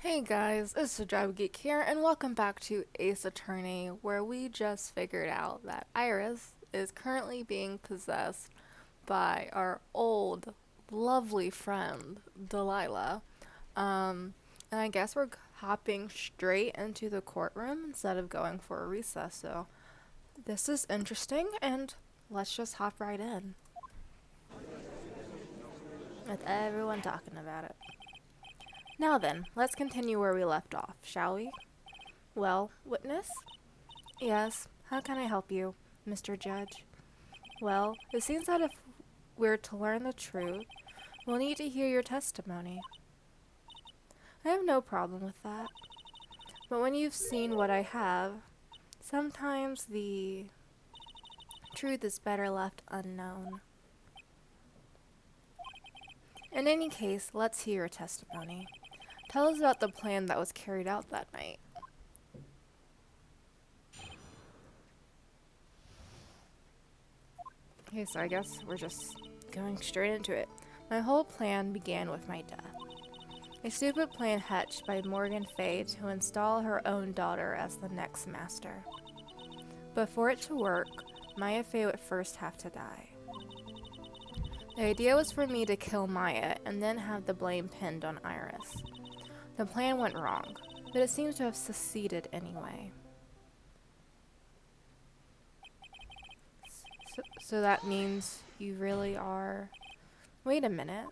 Hey guys, it's the Drabble Geek here, and welcome back to Ace Attorney, where we just figured out that Iris is currently being possessed by our old, lovely friend, Delilah. And I guess we're hopping straight into the courtroom instead of going for a recess, so this is interesting, and let's just hop right in. With everyone talking about it. Now then, let's continue where we left off, shall we? Well, witness? Yes, how can I help you, Mr. Judge? Well, it seems that if we're to learn the truth, we'll need to hear your testimony. I have no problem with that. But when you've seen what I have, sometimes the truth is better left unknown. In any case, let's hear your testimony. Tell us about the plan that was carried out that night. Okay, so I guess we're just going straight into it. My whole plan began with my death. A stupid plan hatched by Morgan Fay to install her own daughter as the next master. But for it to work, Maya Fay would first have to die. The idea was for me to kill Maya and then have the blame pinned on Iris. The plan went wrong, but it seems to have succeeded anyway. So that means you really are... Wait a minute.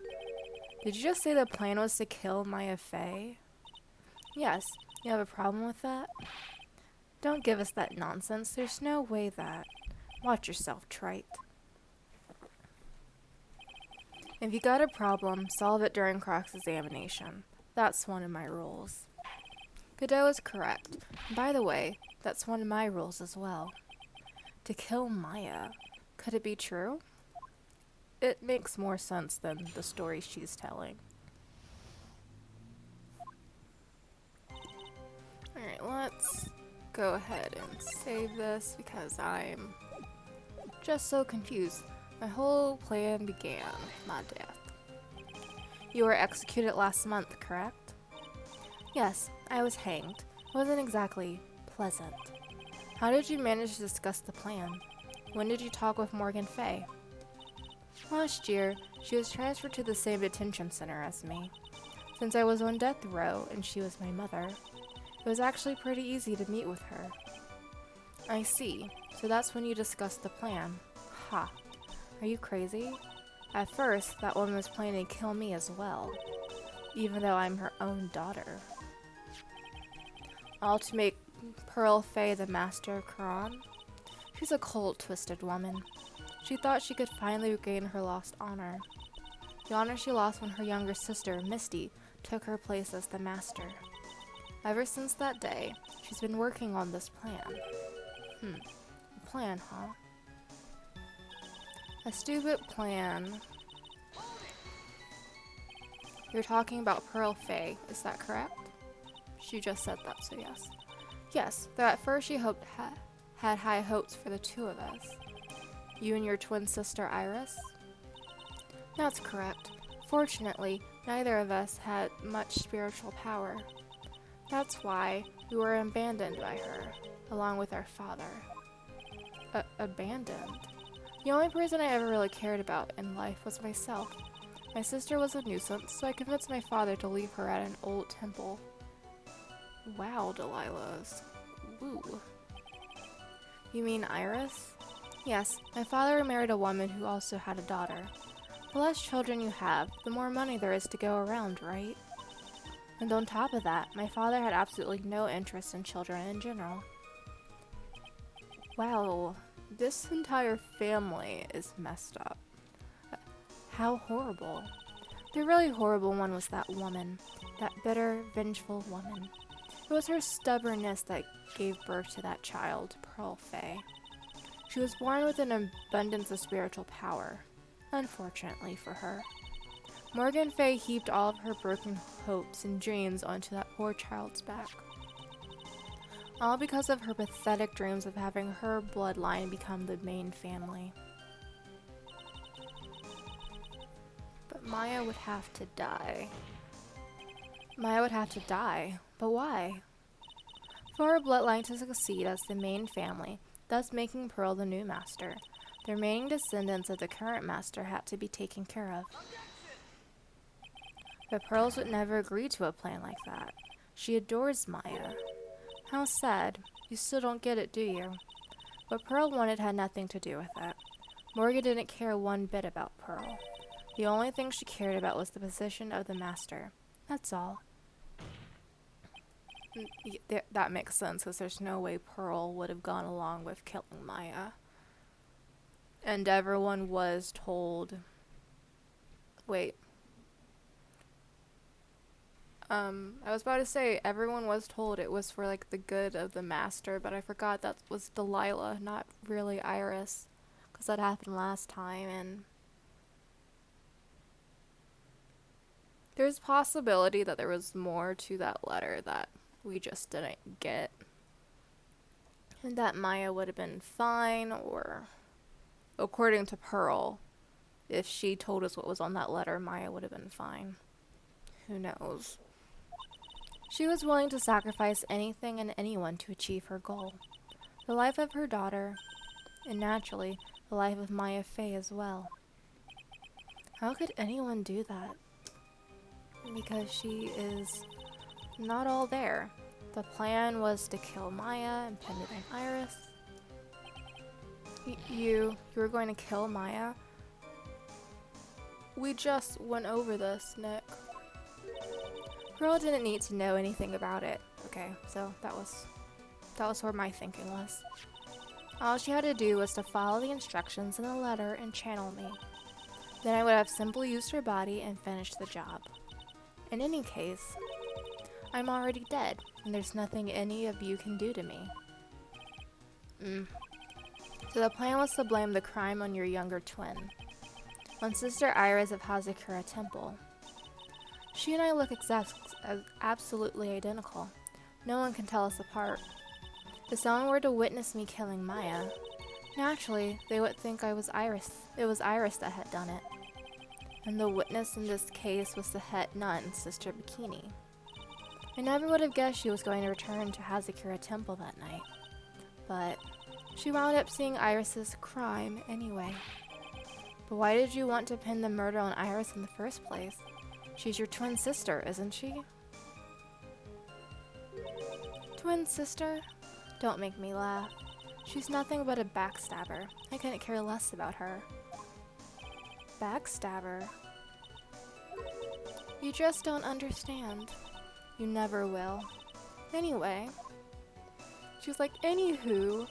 Did you just say the plan was to kill Maya Fay? Yes, you have a problem with that? Don't give us that nonsense. There's no way that... Watch yourself, trite. If you got a problem, solve it during cross-examination. That's one of my rules. Godot is correct. By the way, that's one of my rules as well. To kill Maya. Could it be true? It makes more sense than the story she's telling. Alright, let's go ahead and save this because I'm just so confused. My whole plan began with my death. You were executed last month, correct? Yes, I was hanged. It wasn't exactly pleasant. How did you manage to discuss the plan? When did you talk with Morgan Fay? Last year, she was transferred to the same detention center as me. Since I was on death row and she was my mother, it was actually pretty easy to meet with her. I see. So that's when you discussed the plan. Ha. Are you crazy? At first, that woman was planning to kill me as well, even though I'm her own daughter. All to make Pearl Fay the master of Quran? She's a cold, twisted woman. She thought she could finally regain her lost honor. The honor she lost when her younger sister, Misty, took her place as the master. Ever since that day, she's been working on this plan. A plan, huh? A stupid plan. You're talking about Pearl Fay, is that correct? She just said that, so yes. Yes, though at first she had high hopes for the two of us. You and your twin sister Iris? That's correct. Fortunately, neither of us had much spiritual power. That's why we were abandoned by her, along with our father. Abandoned? The only person I ever really cared about in life was myself. My sister was a nuisance, so I convinced my father to leave her at an old temple. Wow, Delilah's. Woo. You mean Iris? Yes, my father married a woman who also had a daughter. The less children you have, the more money there is to go around, right? And on top of that, my father had absolutely no interest in children in general. Wow, this entire family is messed up. How horrible. The really horrible one was that woman. That bitter, vengeful woman. It was her stubbornness that gave birth to that child, Pearl Fay. She was born with an abundance of spiritual power, unfortunately for her. Morgan Fay heaped all of her broken hopes and dreams onto that poor child's back. All because of her pathetic dreams of having her bloodline become the main family. But Maya would have to die. Maya would have to die. But why? For her bloodline to succeed as the main family, thus making Pearl the new master, the remaining descendants of the current master had to be taken care of. But Pearls would never agree to a plan like that. She adores Maya. How sad. You still don't get it, do you? What Pearl wanted had nothing to do with it. Morgan didn't care one bit about Pearl. The only thing she cared about was the position of the master. That's all. That makes sense, because there's no way Pearl would have gone along with killing Maya. And everyone was told... Wait. I was about to say, everyone was told it was for, like, the good of the master, but I forgot that was Delilah, not really Iris. Because that happened last time, and... There's possibility that there was more to that letter that we just didn't get. And that Maya would have been fine, or... According to Pearl, if she told us what was on that letter, Maya would have been fine. Who knows? She was willing to sacrifice anything and anyone to achieve her goal. The life of her daughter, and naturally, the life of Maya Fey as well. How could anyone do that? Because she is not all there. The plan was to kill Maya and pin it on Iris. You were going to kill Maya? We just went over this, Nick. Pearl didn't need to know anything about it. Okay, so that was where my thinking was. All she had to do was to follow the instructions in the letter and channel me. Then I would have simply used her body and finished the job. In any case, I'm already dead, and there's nothing any of you can do to me. So the plan was to blame the crime on your younger twin, on Sister Iris of Hazakura Temple. She and I look absolutely identical. No one can tell us apart. If someone were to witness me killing Maya, naturally, they would think it was Iris that had done it. And the witness in this case was the head nun, Sister Bikini. I never would have guessed she was going to return to Hazakura Temple that night. But she wound up seeing Iris's crime anyway. But why did you want to pin the murder on Iris in the first place? She's your twin sister, isn't she? Twin sister? Don't make me laugh. She's nothing but a backstabber. I couldn't care less about her. Backstabber? You just don't understand. You never will. Anyway. She was like, anywho,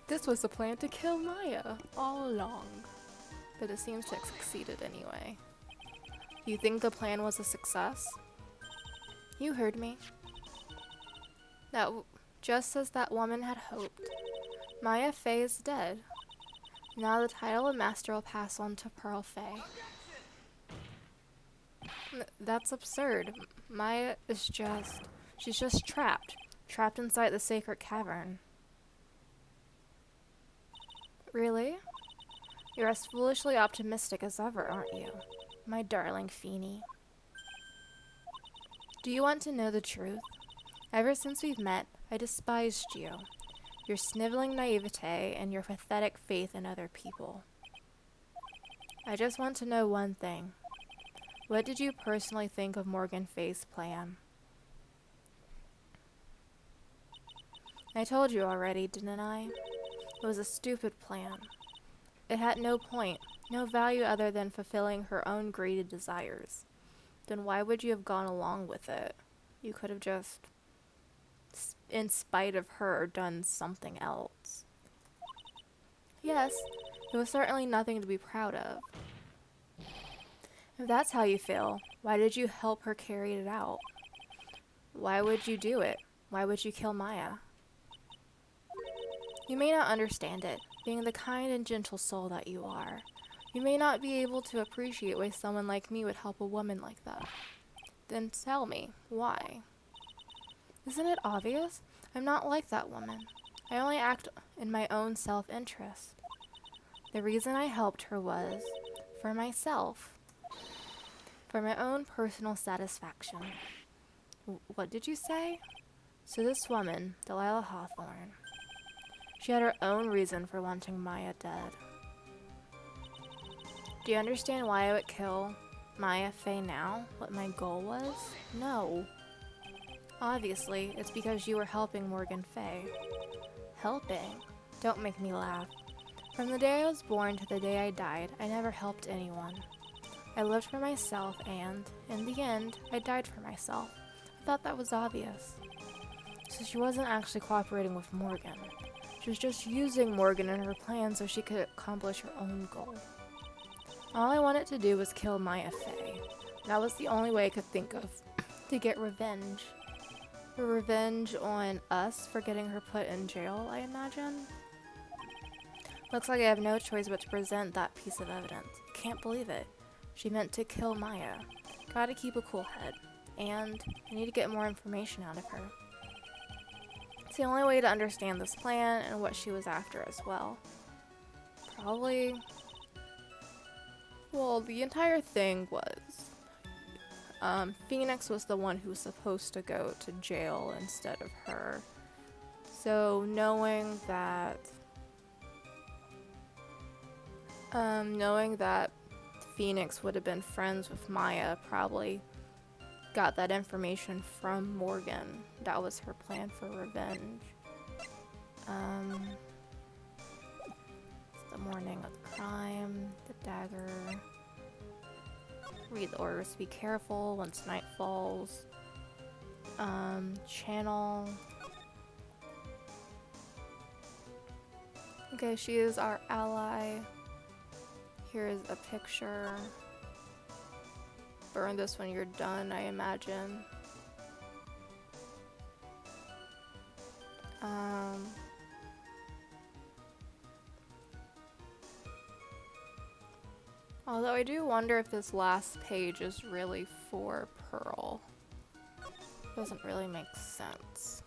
this was the plan to kill Maya all along. But it seems to have succeeded anyway. You think the plan was a success? You heard me. That just as that woman had hoped, Maya Fey is dead. Now the title of Master will pass on to Pearl Fey. That's absurd. Maya is she's just trapped inside the sacred cavern. Really? You're as foolishly optimistic as ever, aren't you? My darling Feeny. Do you want to know the truth? Ever since we've met, I despised you. Your sniveling naivete and your pathetic faith in other people. I just want to know one thing. What did you personally think of Morgan Fey's plan? I told you already, didn't I? It was a stupid plan. It had no point, no value other than fulfilling her own greedy desires. Then why would you have gone along with it? You could have just, in spite of her, done something else. Yes, it was certainly nothing to be proud of. If that's how you feel, why did you help her carry it out? Why would you do it? Why would you kill Maya? You may not understand it, being the kind and gentle soul that you are. You may not be able to appreciate why someone like me would help a woman like that. Then tell me, why? Isn't it obvious? I'm not like that woman. I only act in my own self-interest. The reason I helped her was for myself. For my own personal satisfaction. What did you say? So this woman, Delilah Hawthorne, she had her own reason for wanting Maya dead. Do you understand why I would kill Maya Fey now? What my goal was? No. Obviously, it's because you were helping Morgan Fey. Helping? Don't make me laugh. From the day I was born to the day I died, I never helped anyone. I lived for myself and, in the end, I died for myself. I thought that was obvious. So she wasn't actually cooperating with Morgan. She was just using Morgan in her plan so she could accomplish her own goal. All I wanted to do was kill Maya Fey. That was the only way I could think of to get revenge. Revenge on us for getting her put in jail, I imagine? Looks like I have no choice but to present that piece of evidence. Can't believe it. She meant to kill Maya. Gotta keep a cool head. And I need to get more information out of her. It's the only way to understand this plan and what she was after as well. Probably... Well, the entire thing was... Phoenix was the one who was supposed to go to jail instead of her. So knowing that Phoenix would have been friends with Maya, probably got that information from Morgan. That was her plan for revenge. It's the morning of the crime, the dagger. Read the orders to be careful once night falls. Channel. Okay, she is our ally. Here's a picture. Burn this when you're done, I imagine. Although I do wonder if this last page is really for Pearl. Doesn't really make sense.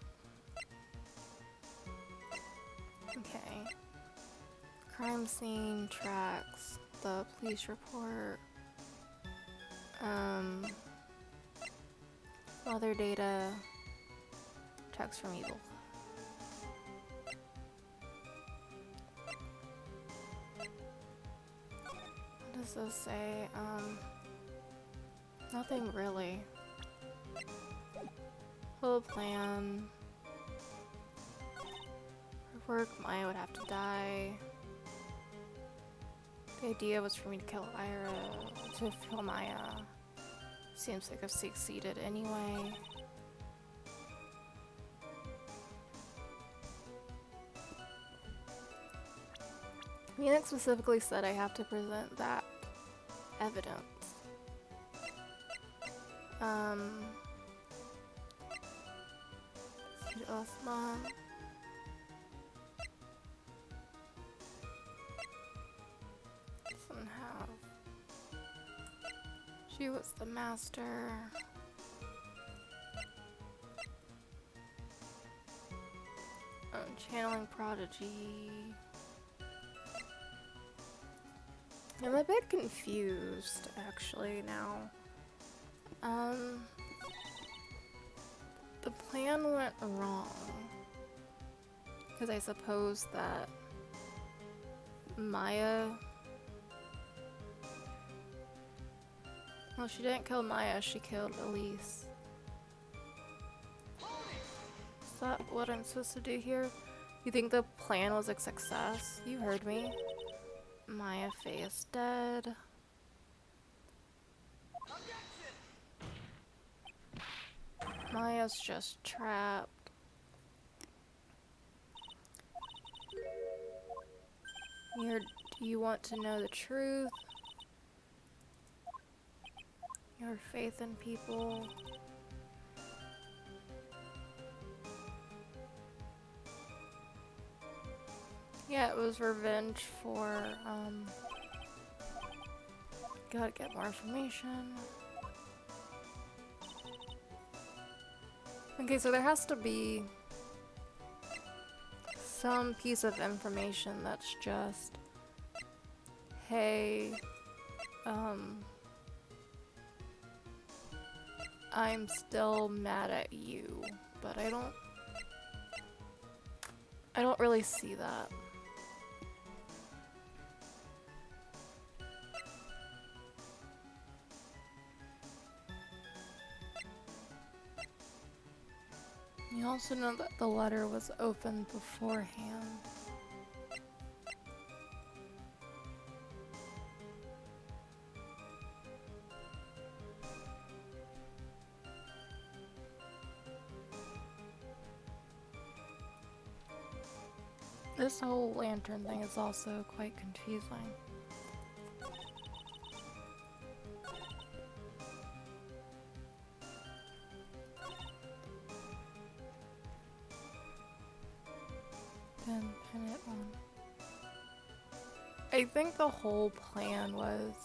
Okay. Crime scene, tracks, the police report, weather data, text from Evil. What does this say? Nothing really. Whole plan. For work, Maya would have to die. The idea was for me to kill Maya. Seems like I've succeeded anyway. Phoenix specifically said I have to present that evidence. Osman. Doesn't have. She was the master. Channeling prodigy. I'm a bit confused, actually, now. The plan went wrong. Because I suppose that Maya... Well, she didn't kill Maya, she killed Elise. Is that what I'm supposed to do here? You think the plan was a success? You heard me. Maya Fey is dead. Maya's just trapped. Do you want to know the truth? Your faith in people. Yeah, it was revenge for, gotta get more information. Okay, so there has to be some piece of information that's just, hey, I'm still mad at you, but I don't really see that. You also know that the letter was opened beforehand. This whole lantern thing is also quite confusing. Then pin it on. I think the whole plan was...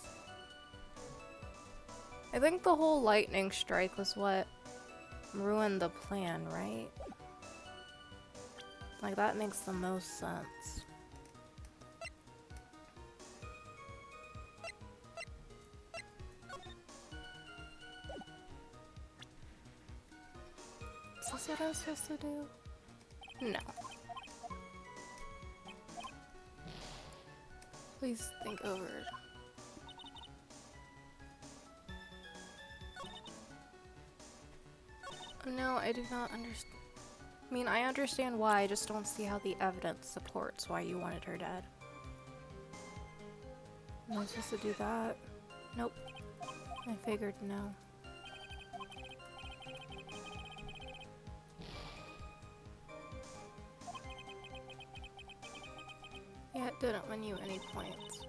I think the whole lightning strike was what ruined the plan, right? Like, that makes the most sense. Is this what I was supposed to do? No. Please think over it. No, I do not understand. I mean, I understand why, I just don't see how the evidence supports why you wanted her dead. Am I supposed to do that? Nope. I figured no. Yeah, it didn't win you any points.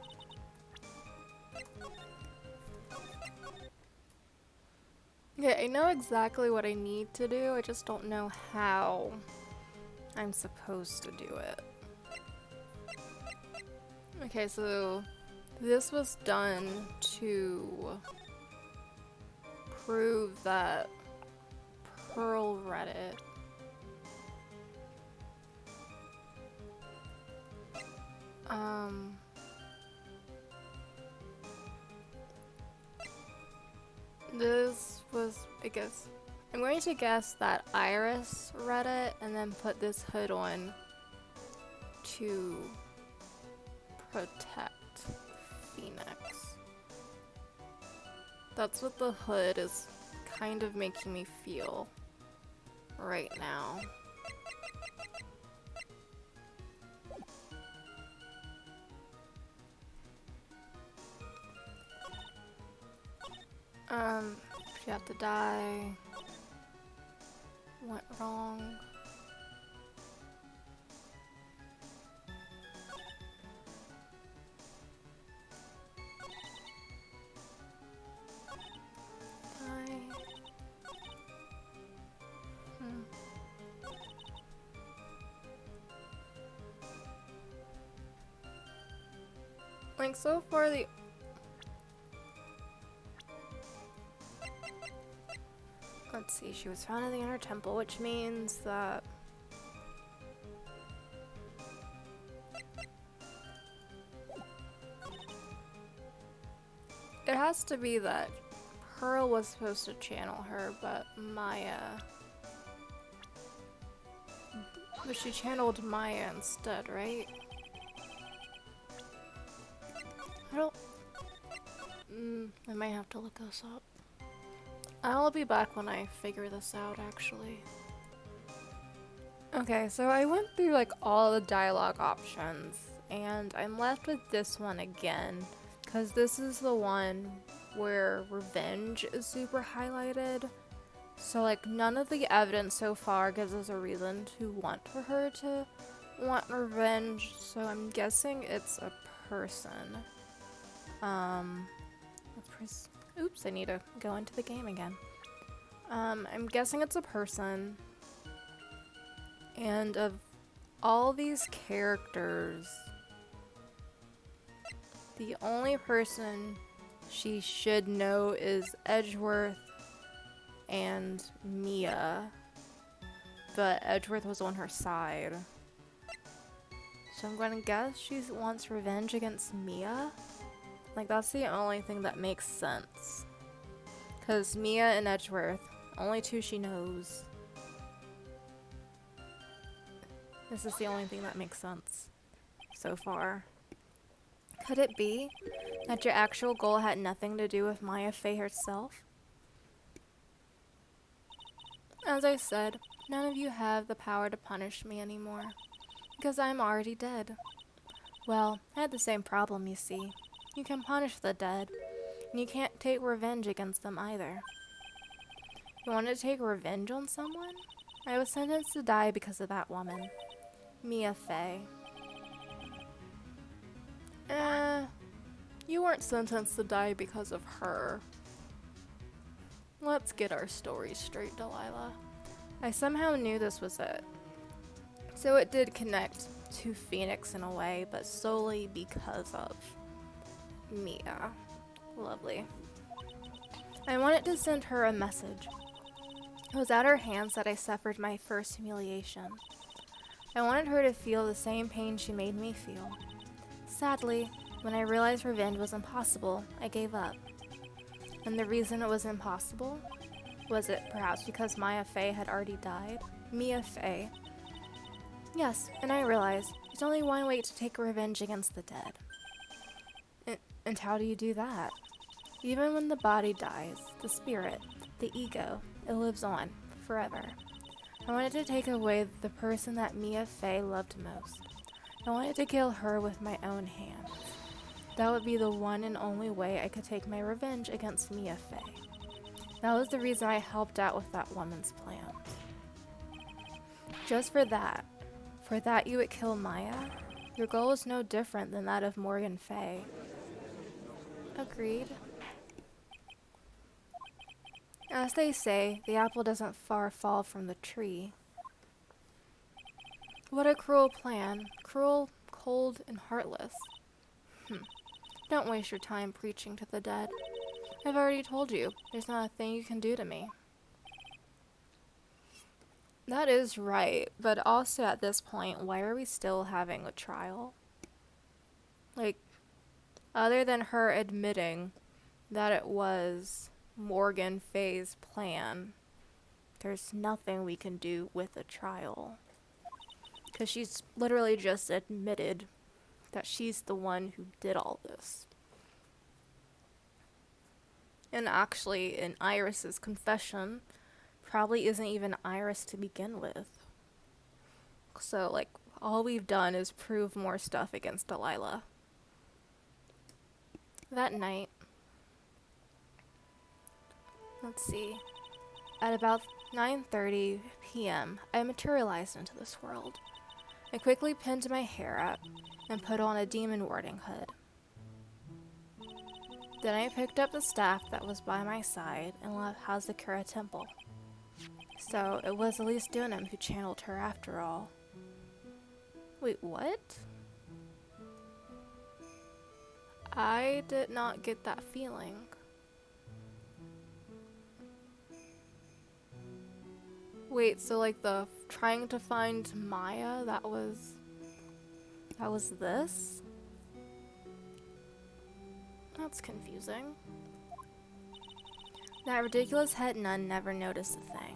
Yeah, I know exactly what I need to do, I just don't know how I'm supposed to do it. Okay, so this was done to prove that Pearl read it. This was, I guess, I'm going to guess that Iris read it and then put this hood on to protect Phoenix. That's what the hood is kind of making me feel right now. She had to die. Went wrong. Die. Like, so far the... Let's see, she was found in the inner temple, which means that... It has to be that Pearl was supposed to channel her, but Maya... But she channeled Maya instead, right? I don't... I might have to look this up. I'll be back when I figure this out, actually. Okay, so I went through like all the dialogue options, and I'm left with this one again, because this is the one where revenge is super highlighted. So like none of the evidence so far gives us a reason to want for her to want revenge, so I'm guessing it's a person. Oops, I need to go into the game again. I'm guessing it's a person. And of all these characters, the only person she should know is Edgeworth and Mia. But Edgeworth was on her side. So I'm going to guess she wants revenge against Mia. Like, that's the only thing that makes sense. Because Mia and Edgeworth Only two she knows. This is the only thing that makes sense so far. Could it be that your actual goal had nothing to do with Maya Fey herself? As I said, none of you have the power to punish me anymore, because I'm already dead. Well, I had the same problem, you see. You can punish the dead, and you can't take revenge against them either. You want to take revenge on someone? I was sentenced to die because of that woman. Mia Fey. You weren't sentenced to die because of her. Let's get our story straight, Delilah. I somehow knew this was it. So it did connect to Phoenix in a way, but solely because of Mia. Lovely. I wanted to send her a message. It was at her hands that I suffered my first humiliation. I wanted her to feel the same pain she made me feel. Sadly, when I realized revenge was impossible, I gave up. And the reason it was impossible? Was it perhaps because Maya Fey had already died? Mia Fey. Yes, and I realized there's only one way to take revenge against the dead. And how do you do that? Even when the body dies, the spirit, the ego, it lives on, forever. I wanted to take away the person that Mia Fey loved most. I wanted to kill her with my own hands. That would be the one and only way I could take my revenge against Mia Fey. That was the reason I helped out with that woman's plan. Just for that you would kill Maya? Your goal is no different than that of Morgan Fey. Agreed. As they say, the apple doesn't far fall from the tree. What a cruel plan. Cruel, cold, and heartless. Don't waste your time preaching to the dead. I've already told you, there's not a thing you can do to me. That is right, but also at this point, why are we still having a trial? Like, other than her admitting that it was Morgan Fey's plan, there's nothing we can do with a trial. Because she's literally just admitted that she's the one who did all this. And actually, in Iris's confession, probably isn't even Iris to begin with. So, like, all we've done is prove more stuff against Delilah. That night, let's see, at about 9:30 p.m., I materialized into this world. I quickly pinned my hair up and put on a demon warding hood. Then I picked up the staff that was by my side and left Hazakura Temple. So it was Elise Dunham who channeled her after all. Wait, what? I did not get that feeling. Wait, so like the trying to find Maya, that was this? That's confusing. That ridiculous head nun never noticed a thing.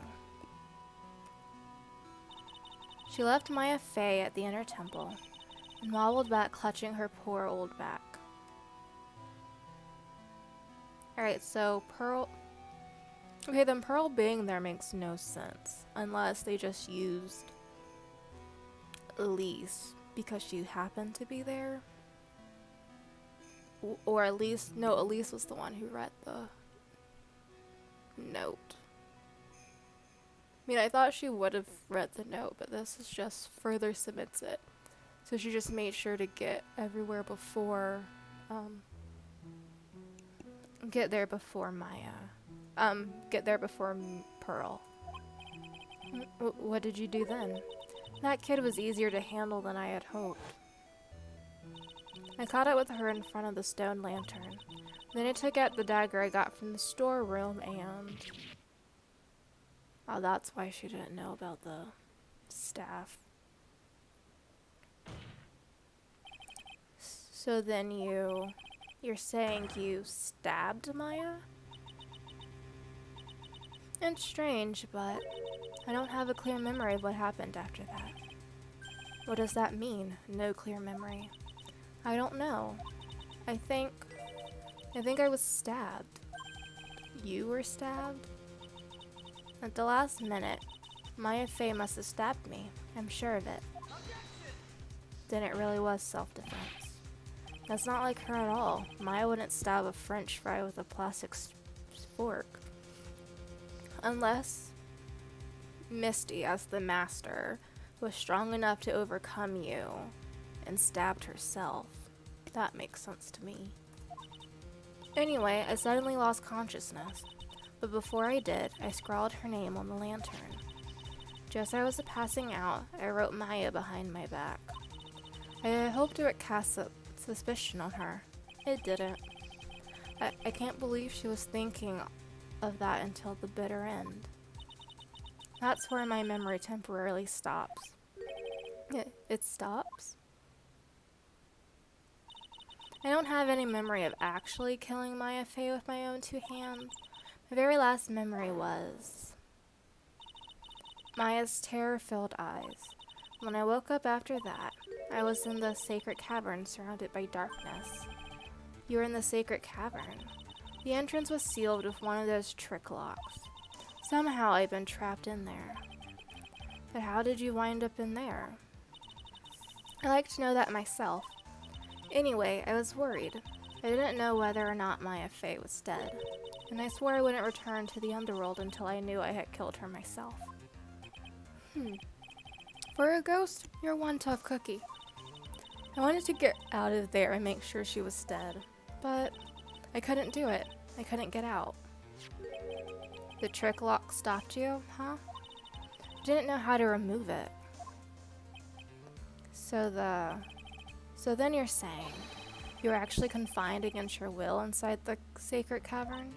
She left Maya Fey at the inner temple and wobbled back, clutching her poor old back. Alright, so Pearl... Okay, then Pearl being there makes no sense, unless they just used Elise because she happened to be there. Or at least, no, Elise was the one who read the note. I mean, I thought she would have read the note, but this is just further cements it. So she just made sure to get everywhere before, get there before Maya. Get there before Pearl. What did you do then? That kid was easier to handle than I had hoped. I caught up with her in front of the stone lantern. Then I took out the dagger I got from the storeroom and... Oh, that's why she didn't know about the staff. So then you're saying you stabbed Maya? It's strange, but I don't have a clear memory of what happened after that. What does that mean, no clear memory? I don't know. I think I was stabbed. You were stabbed? At the last minute, Maya Fey must have stabbed me. I'm sure of it. Then it really was self-defense. That's not like her at all. Maya wouldn't stab a French fry with a plastic fork. Unless Misty, as the master, was strong enough to overcome you and stabbed herself. That makes sense to me. Anyway, I suddenly lost consciousness, but before I did, I scrawled her name on the lantern. Just as I was passing out, I wrote Maya behind my back. I hoped it would cast suspicion on her. It didn't. I can't believe she was thinking of that until the bitter end. That's where my memory temporarily stops. It stops? I don't have any memory of actually killing Maya Fey with my own two hands. My very last memory was Maya's terror-filled eyes. When I woke up after that, I was in the sacred cavern surrounded by darkness. You were in the sacred cavern. The entrance was sealed with one of those trick locks. Somehow I'd been trapped in there. But how did you wind up in there? I like to know that myself. Anyway, I was worried. I didn't know whether or not Maya Fey was dead, and I swore I wouldn't return to the underworld until I knew I had killed her myself. For a ghost, you're one tough cookie. I wanted to get out of there and make sure she was dead, but I couldn't do it. I couldn't get out. The trick lock stopped you, huh? I didn't know how to remove it. So then you're saying you were actually confined against your will inside the sacred cavern?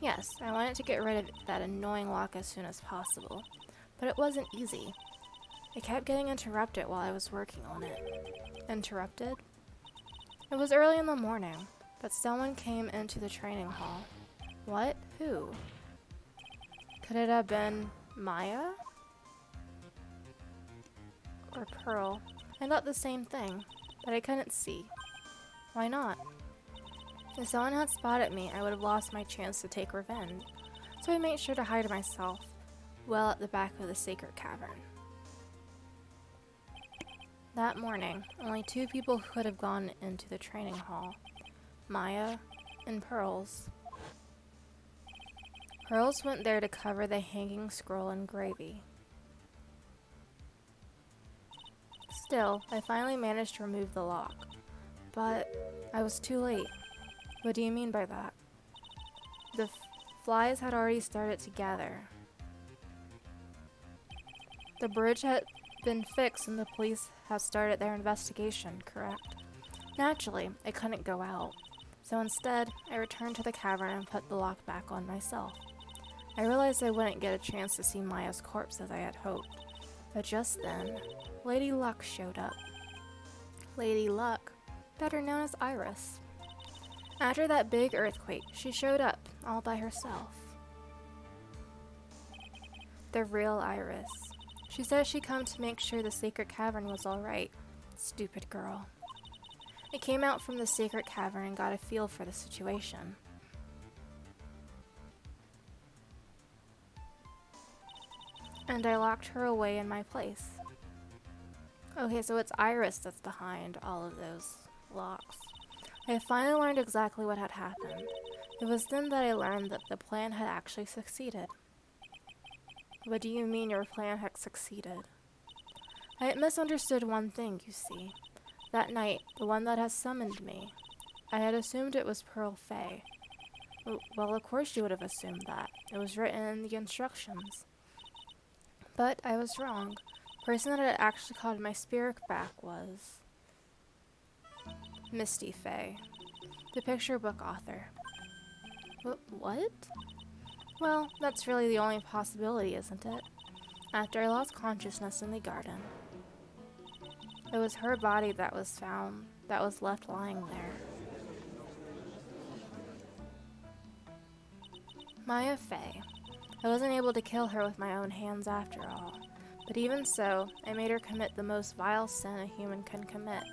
Yes, I wanted to get rid of that annoying lock as soon as possible, but it wasn't easy. I kept getting interrupted while I was working on it. Interrupted? It was early in the morning, but someone came into the training hall. What? Who? Could it have been Maya? Or Pearl? I thought the same thing, but I couldn't see. Why not? If someone had spotted me, I would have lost my chance to take revenge, so I made sure to hide myself well at the back of the sacred cavern. That morning, only two people could have gone into the training hall, Maya and Pearls. Pearls went there to cover the hanging scroll in gravy. Still, I finally managed to remove the lock, but I was too late. What do you mean by that? The flies had already started to gather. The bridge had been fixed and the police have started their investigation, correct? Naturally, I couldn't go out, so instead, I returned to the cavern and put the lock back on myself. I realized I wouldn't get a chance to see Maya's corpse as I had hoped, but just then, Lady Luck showed up. Lady Luck, better known as Iris. After that big earthquake, she showed up, all by herself. The real Iris. She said she'd come to make sure the sacred cavern was alright. Stupid girl. I came out from the sacred cavern and got a feel for the situation. And I locked her away in my place. Okay, so it's Iris that's behind all of those locks. I finally learned exactly what had happened. It was then that I learned that the plan had actually succeeded. What do you mean your plan had succeeded? I had misunderstood one thing, you see. That night, the one that has summoned me, I had assumed it was Pearl Fey. Well, of course you would have assumed that. It was written in the instructions. But I was wrong. The person that had actually called my spirit back was Misty Fey, the picture book author. What? Well, that's really the only possibility, isn't it? After I lost consciousness in the garden, it was her body that was found, that was left lying there. Maya Fey. I wasn't able to kill her with my own hands after all. But even so, I made her commit the most vile sin a human can commit.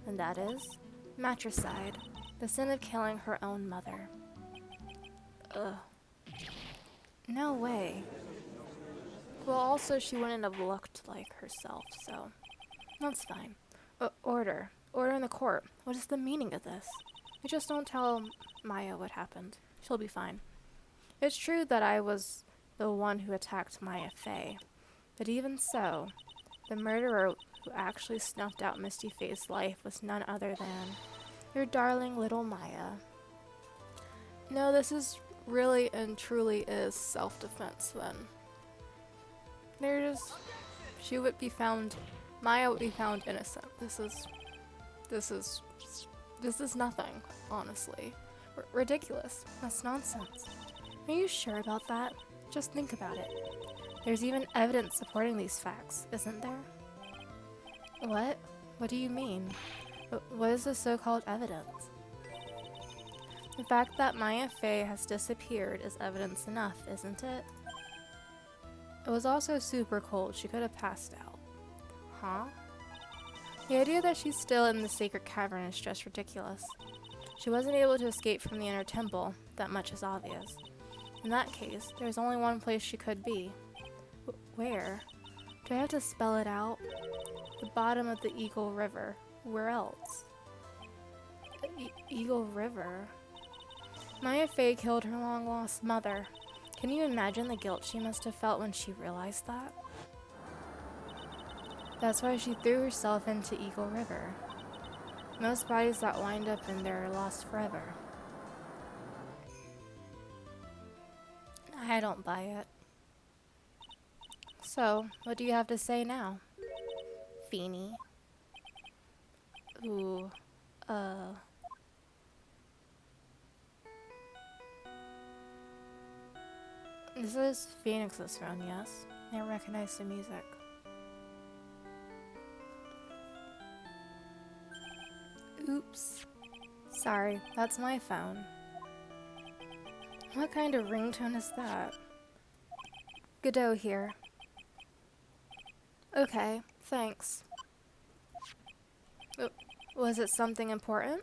And that is matricide, the sin of killing her own mother. Ugh. No way. Well, also she wouldn't have looked like herself, so that's fine. Order. Order in the court. What is the meaning of this? You just don't tell Maya what happened. She'll be fine. It's true that I was the one who attacked Maya Fey, but even so, the murderer who actually snuffed out Misty Faye's life was none other than your darling little Maya. No, this is really and truly is self-defense then. Maya would be found innocent. This is nothing, honestly. Ridiculous. That's nonsense. Are you sure about that? Just think about it. There's even evidence supporting these facts, isn't there? What? What do you mean? What is the so-called evidence? The fact that Maya Fey has disappeared is evidence enough, isn't it? It was also super cold. She could have passed out. Huh? The idea that she's still in the sacred cavern is just ridiculous. She wasn't able to escape from the inner temple. That much is obvious. In that case, there's only one place she could be. Where? Do I have to spell it out? The bottom of the Eagle River. Where else? Eagle River? Maya Fey killed her long-lost mother. Can you imagine the guilt she must have felt when she realized that? That's why she threw herself into Eagle River. Most bodies that wind up in there are lost forever. I don't buy it. So, what do you have to say now? Feeny. Ooh, This is Phoenix's phone, yes? I recognize the music. Oops. Sorry, that's my phone. What kind of ringtone is that? Godot here. Okay, thanks. Was it something important?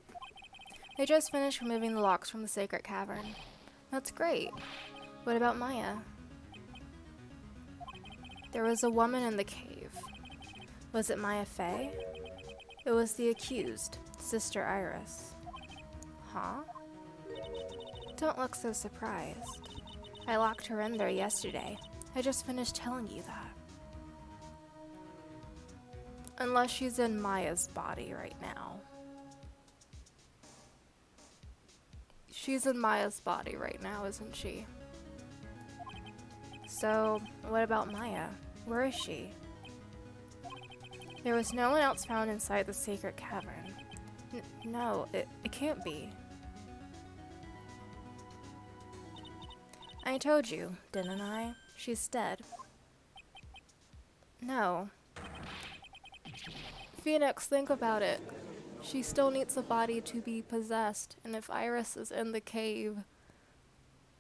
They just finished removing the locks from the sacred cavern. That's great. What about Maya? There was a woman in the cave. Was it Maya Fey? It was the accused, Sister Iris. Huh? Don't look so surprised. I locked her in there yesterday. I just finished telling you that. Unless she's in Maya's body right now. She's in Maya's body right now, isn't she? So, what about Maya? Where is she? There was no one else found inside the sacred cavern. No, it can't be. I told you, didn't I? She's dead. No. Phoenix, think about it. She still needs a body to be possessed, and if Iris is in the cave,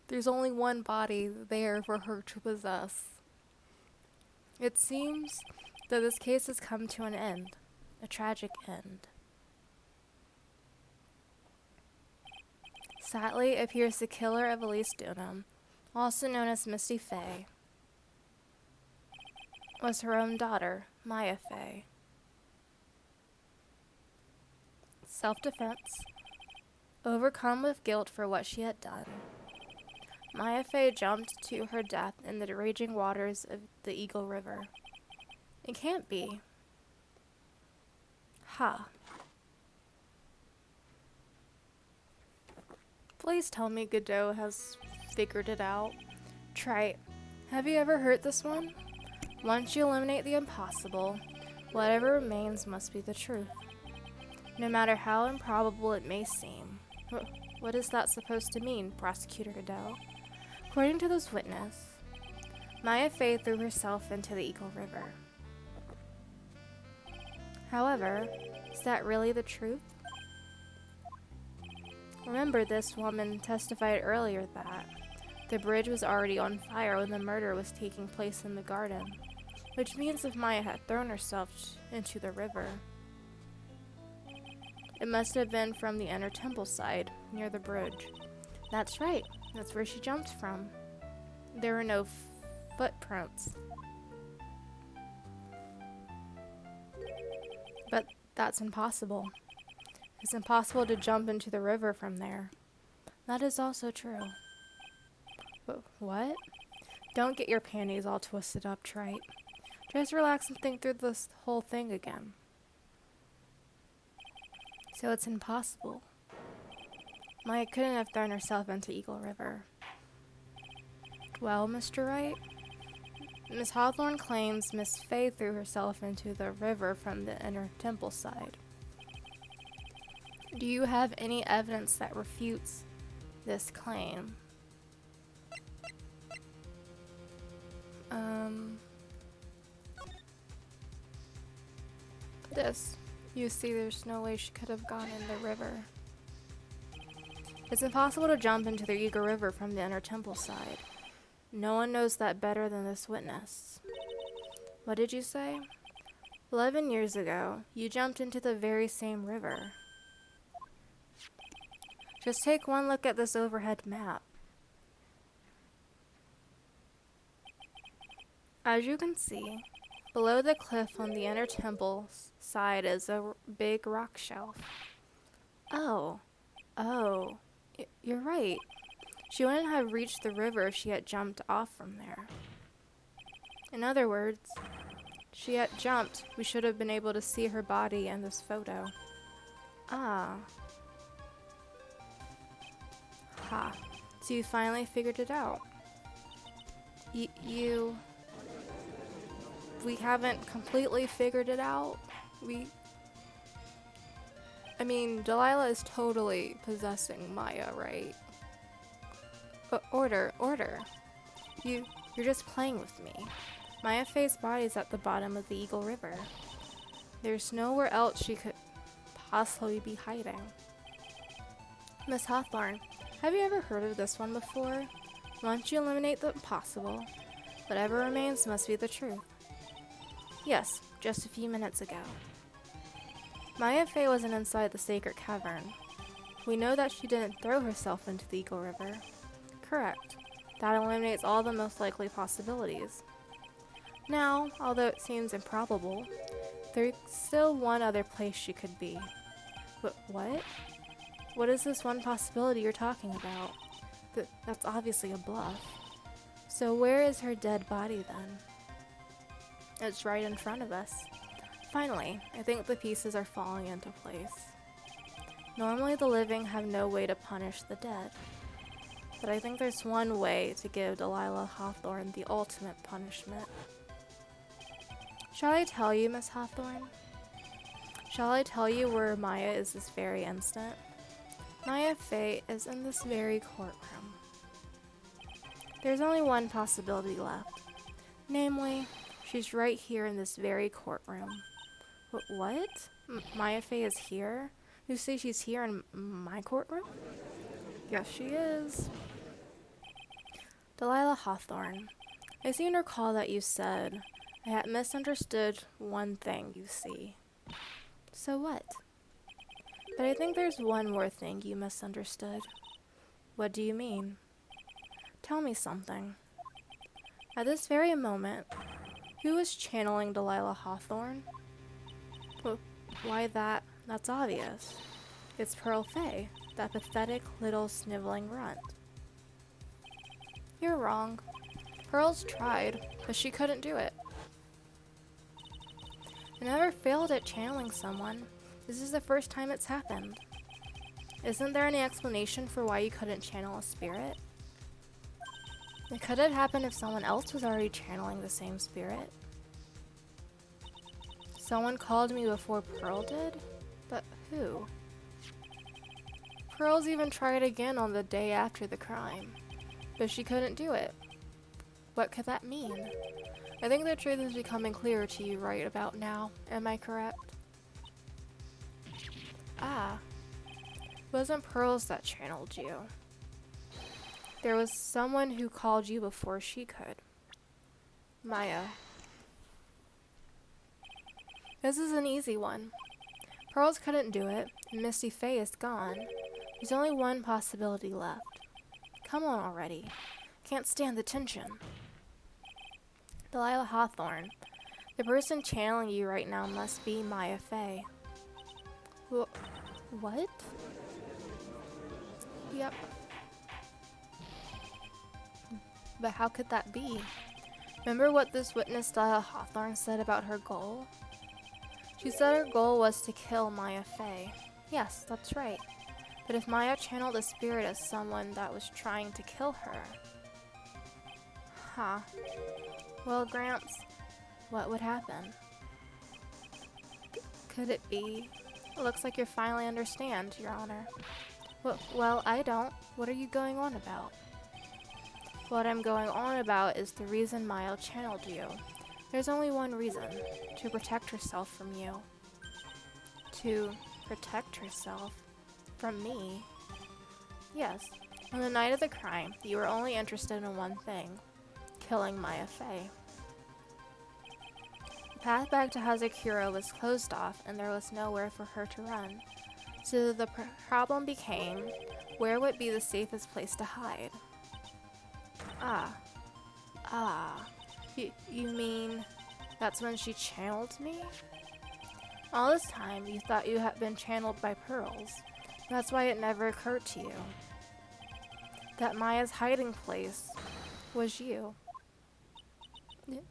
there's only one body there for her to possess. It seems that this case has come to an end, a tragic end. Sadly, it appears the killer of Elise Dunham, also known as Misty Fey, was her own daughter, Maya Fey. Self-defense. Overcome with guilt for what she had done, Maya Fey jumped to her death in the raging waters of the Eagle River. It can't be. Ha. Please tell me Godot has figured it out. Trite. Have you ever heard this one? Once you eliminate the impossible, whatever remains must be the truth. No matter how improbable it may seem. What is that supposed to mean, Prosecutor Godot? According to this witness, Maya Fey threw herself into the Eagle River. However, is that really the truth? Remember, this woman testified earlier that The bridge was already on fire when the murder was taking place in the garden, which means if Maya had thrown herself into the river, it must have been from the inner temple side, near the bridge. That's right, that's where she jumped from. There were no footprints. But that's impossible. It's impossible to jump into the river from there. That is also true. What? Don't get your panties all twisted up, Trite. Just relax and think through this whole thing again. So it's impossible. Maya couldn't have thrown herself into Eagle River. Well, Mr. Wright, Miss Hawthorne claims Miss Fay threw herself into the river from the inner temple side. Do you have any evidence that refutes this claim? This. You see, there's no way she could have gone in the river. It's impossible to jump into the Eagle River from the inner temple side. No one knows that better than this witness. What did you say? 11 years ago, you jumped into the very same river. Just take one look at this overhead map. As you can see, below the cliff on the inner temple side is a big rock shelf. Oh, you're right. She wouldn't have reached the river if she had jumped off from there. In other words, she had jumped. We should have been able to see her body in this photo. Ah. Ha. So you finally figured it out. We haven't completely figured it out. I mean, Delilah is totally possessing Maya, right? But order. You're just playing with me. Maya Fay's body's at the bottom of the Eagle River. There's nowhere else she could possibly be hiding. Miss Hawthorne, have you ever heard of this one before? Once you eliminate the impossible, whatever remains must be the truth. Yes, just a few minutes ago. Maya Fay wasn't inside the sacred cavern. We know that she didn't throw herself into the Eagle River. Correct. That eliminates all the most likely possibilities. Now, although it seems improbable, there's still one other place she could be. What? What is this one possibility you're talking about? That's obviously a bluff. So where is her dead body then? It's right in front of us. Finally, I think the pieces are falling into place. Normally the living have no way to punish the dead. But I think there's one way to give Delilah Hawthorne the ultimate punishment. Shall I tell you, Miss Hawthorne? Shall I tell you where Maya is this very instant? Maya Fay is in this very courtroom. There's only one possibility left. Namely, she's right here in this very courtroom. What? Maya Fay is here? You say she's here in my courtroom? Yes, she is. Delilah Hawthorne, I seem to recall that you said I had misunderstood one thing, you see. So what? But I think there's one more thing you misunderstood. What do you mean? Tell me something. At this very moment, who is channeling Delilah Hawthorne? Well, why that's obvious. It's Pearl Fay, that pathetic little sniveling runt. You're wrong. Pearl's tried, but she couldn't do it. I never failed at channeling someone. This is the first time it's happened. Isn't there any explanation for why you couldn't channel a spirit? It could have happened if someone else was already channeling the same spirit. Someone called me before Pearl did? But who? Pearl's even tried again on the day after the crime, but she couldn't do it. What could that mean? I think the truth is becoming clearer to you right about now. Am I correct? Ah. It wasn't Pearls that channeled you. There was someone who called you before she could. Maya. This is an easy one. Pearls couldn't do it, and Misty Faye is gone. There's only one possibility left. Come on already. Can't stand the tension. Delilah Hawthorne. The person channeling you right now must be Maya Faye. What? Yep. But how could that be? Remember what this witness Delilah Hawthorne said about her goal? She said her goal was to kill Maya Faye. Yes, that's right. But if Maya channeled a spirit as someone that was trying to kill her... Huh. Well, Gramps, what would happen? Could it be? It looks like you finally understand, Your Honor. Well, I don't. What are you going on about? What I'm going on about is the reason Maya channeled you. There's only one reason. To protect herself from you. To protect herself from me? Yes. On the night of the crime, you were only interested in one thing. Killing Maya Faye. The path back to Hazakura was closed off and there was nowhere for her to run. So the problem became, where would be the safest place to hide? You mean that's when she channeled me? All this time, you thought you had been channeled by Pearls. That's why it never occurred to you that Maya's hiding place was you.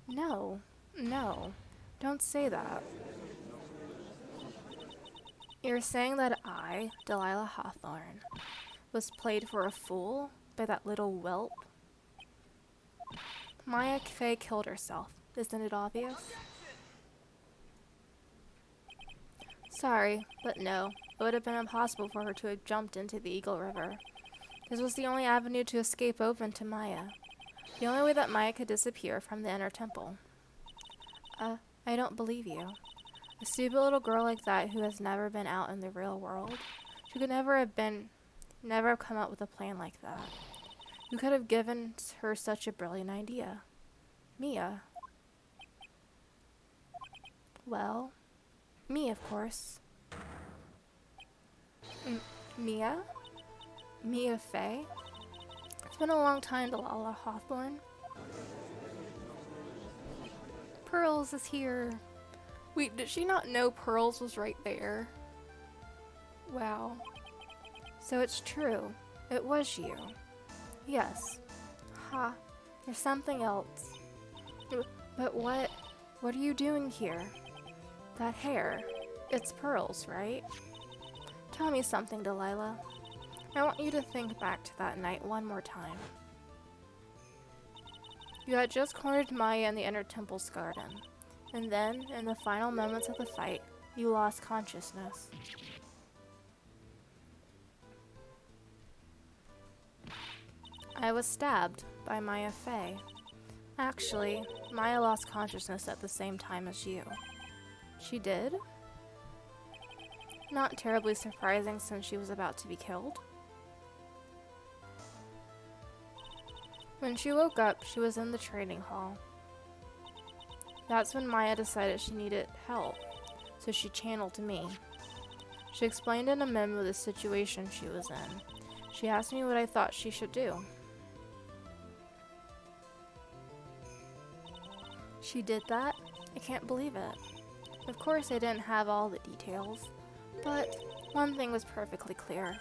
No, don't say that. You're saying that I, Delilah Hawthorne, was played for a fool by that little whelp? Maya Faye killed herself. Isn't it obvious? Sorry, but no. It would have been impossible for her to have jumped into the Eagle River. This was the only avenue to escape open to Maya. The only way that Maya could disappear from the inner temple. I don't believe you. A stupid little girl like that who has never been out in the real world. She could never have come up with a plan like that. Who could have given her such a brilliant idea? Mia. Well, me, of course. Mia? Mia Faye? It's been a long time, Delilah Hawthorne. Pearls is here. Wait, did she not know Pearls was right there? Wow. So it's true. It was you. Yes. Ha. There's something else. But what are you doing here? That hair. It's Pearls, right? Tell me something, Delilah. I want you to think back to that night one more time. You had just cornered Maya in the inner temple's garden. And then, in the final moments of the fight, you lost consciousness. I was stabbed by Maya Faye. Actually, Maya lost consciousness at the same time as you. She did? Not terribly surprising since she was about to be killed. When she woke up, she was in the training hall. That's when Maya decided she needed help, so she channeled me. She explained in a memo the situation she was in. She asked me what I thought she should do. She did that? I can't believe it. Of course I didn't have all the details, but one thing was perfectly clear,